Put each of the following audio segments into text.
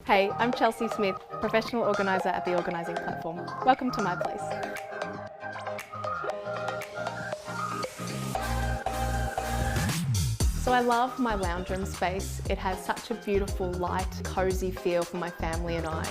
Hey, I'm Chelsea Smith, professional organiser at the Organising platform. Welcome to my place. So I love my lounge room space. It has such a beautiful, light, cosy feel for my family and I.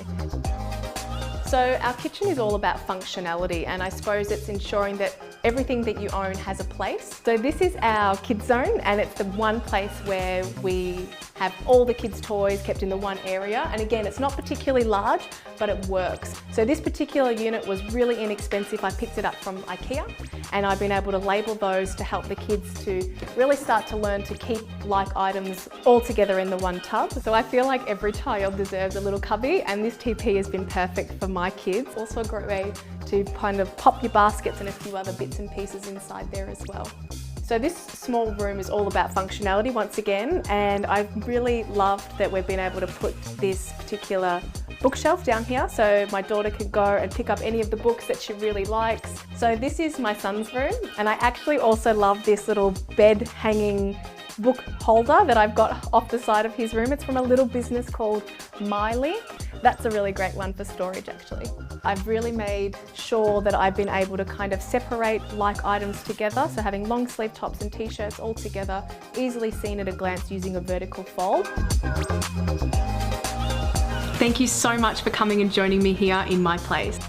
So our kitchen is all about functionality, and I suppose it's ensuring that everything that you own has a place. So this is our kids zone, and it's the one place where we have all the kids' toys kept in the one area. And again, it's not particularly large, but it works. So this particular unit was really inexpensive. I picked it up from IKEA, and I've been able to label those to help the kids to really start to learn to keep like items all together in the one tub. So I feel like every child deserves a little cubby, and this TP has been perfect for my kids. Also a great way to kind of pop your baskets and a few other bits and pieces inside there as well. So this small room is all about functionality once again, and I've really loved that we've been able to put this particular bookshelf down here so my daughter can go and pick up any of the books that she really likes. So this is my son's room, and I actually also love this little bed hanging book holder that I've got off the side of his room. It's from a little business called Miley. That's a really great one for storage actually. I've really made sure that I've been able to kind of separate like items together, so having long sleeve tops and t-shirts all together, easily seen at a glance using a vertical fold. Thank you so much for coming and joining me here in my place.